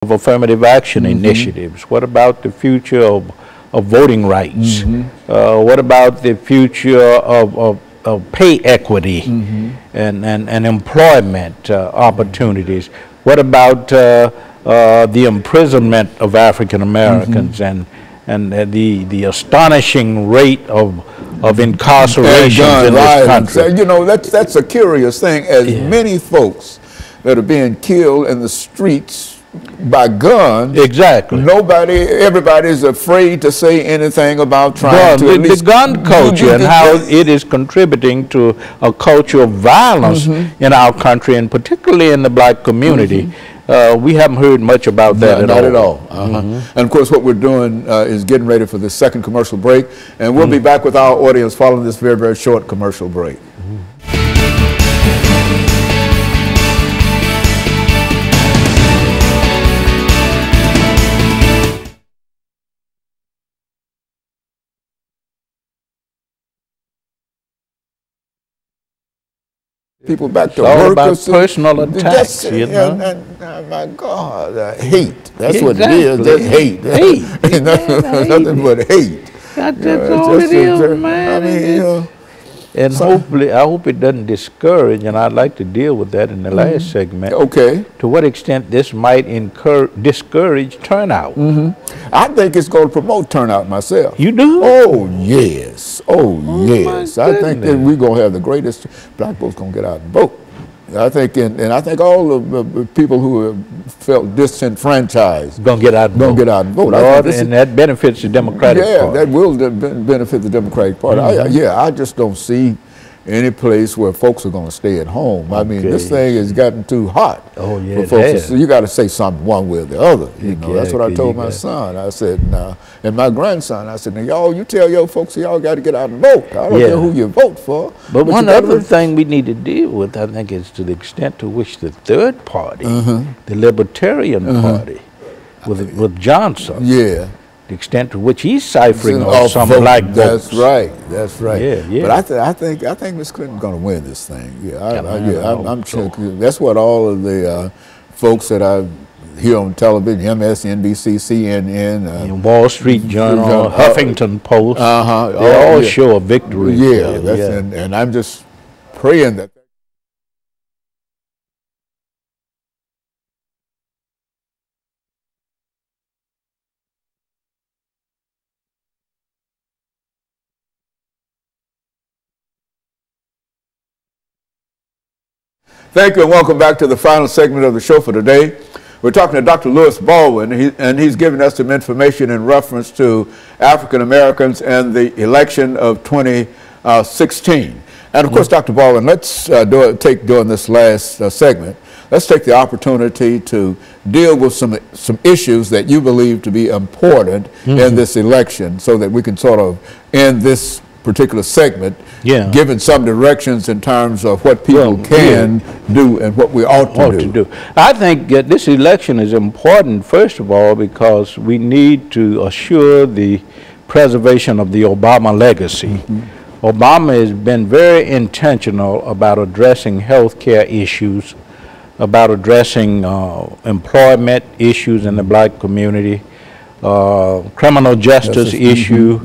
of affirmative action initiatives? What about the future of voting rights? What about the future of pay equity and employment opportunities? What about the imprisonment of African Americans and the astonishing rate of incarceration in this country? You know, that's a curious thing. As many folks that are being killed in the streets by guns. Exactly. Everybody's afraid to say anything about trying to the gun culture and how it is contributing to a culture of violence in our country, and particularly in the black community. We haven't heard much about that not at all. And of course, what we're doing is getting ready for the second commercial break, and we'll be back with our audience following this very, very short commercial break. People back to work. About personal attacks, you know. And my God, hate. That's what it is. That's hate. Hate. Nothing but hate. That's all it is, man. I mean, and hopefully, I hope it doesn't discourage, and I'd like to deal with that in the last segment. Okay. To what extent this might discourage turnout? I think it's going to promote turnout myself. You do? Oh, yes. Oh, yes. I think that we're going to have the greatest, black folks going to get out and vote. I think, and I think all of the people who have felt disenfranchised going to get out and vote. Lord, and that benefits the Democratic Party. Yeah, that will benefit the Democratic Party. I just don't see any place where folks are going to stay at home. I mean, this thing has gotten too hot. Oh, yeah, for folks. So you got to say something one way or the other. You know, that's what I told my son. I said, and my grandson, I said, now, y'all, you tell your folks y'all got to get out and vote. I don't care who you vote for. But one other thing we need to deal with, I think, is to the extent to which the third party, the Libertarian Party, with Johnson, the extent to which he's ciphering off some black votes. That's right. That's right. Yeah. But I think Miss Clinton's going to win this thing. I'm sure. That's what all of the folks that I hear on television, MSNBC, CNN, Wall Street Journal, Huffington Post, they all show a victory. And I'm just praying that. Thank you and welcome back to the final segment of the show for today. We're talking to Dr. Louis Baldwin, and he's giving us some information in reference to African Americans and the election of 2016. And of course, Dr. Baldwin, let's during this last segment, let's take the opportunity to deal with some issues that you believe to be important in this election, so that we can sort of end this particular segment, given some directions in terms of what people can do and what we ought to do. I think this election is important, first of all, because we need to assure the preservation of the Obama legacy. Obama has been very intentional about addressing health care issues, about addressing employment issues in the black community, criminal justice issue,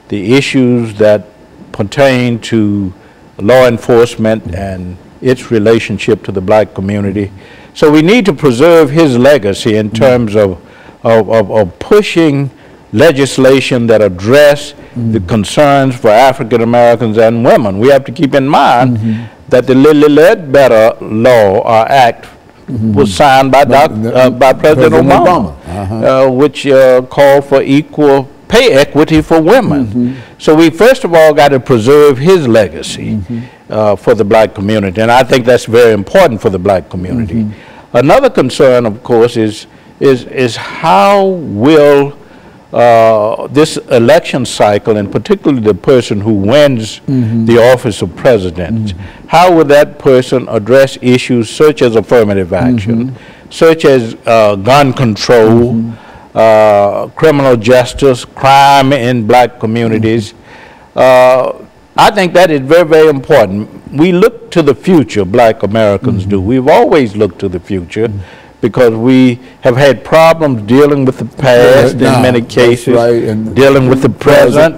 the issues that pertain to law enforcement and its relationship to the black community. So we need to preserve his legacy in terms of pushing legislation that address the concerns for African Americans and women. We have to keep in mind that the Ledbetter Law or Act was signed by President Obama, which called for equal pay equity for women. So we first of all got to preserve his legacy for the black community, and I think that's very important for the black community. Another concern, of course, is how will this election cycle, and particularly the person who wins the office of president, how will that person address issues such as affirmative action, such as gun control, criminal justice, crime in black communities. I think that is very, very important. We look to the future, black Americans do. We've always looked to the future because we have had problems dealing with the past in many cases, and dealing with the present.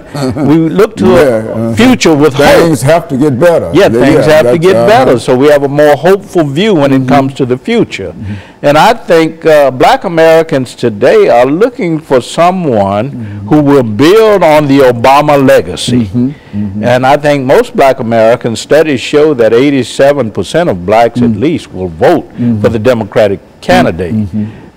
We look to a future with hope. Things have to get better. Yeah, things have to get better. So we have a more hopeful view when it comes to the future. And I think black Americans today are looking for someone who will build on the Obama legacy. And I think most black Americans, studies show that 87% of blacks at least will vote for the Democratic candidate.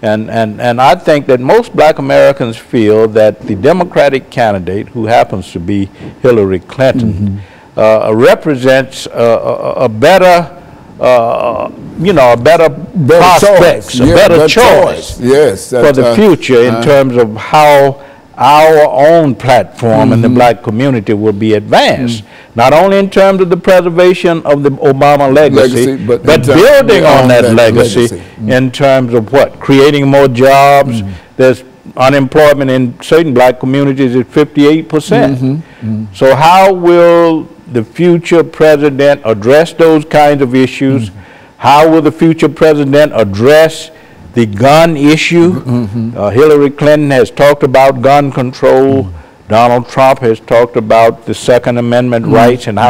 And I think that most black Americans feel that the Democratic candidate, who happens to be Hillary Clinton, represents a better prospects, a better choice for the future in terms of how our own platform in the black community will be advanced. Not only in terms of the preservation of the Obama legacy, but building on that legacy in terms of what? Creating more jobs. There's unemployment in certain black communities at 58%. So how will the future president address those kinds of issues? How will the future president address the gun issue? Hillary Clinton has talked about gun control. Donald Trump has talked about the Second Amendment rights and how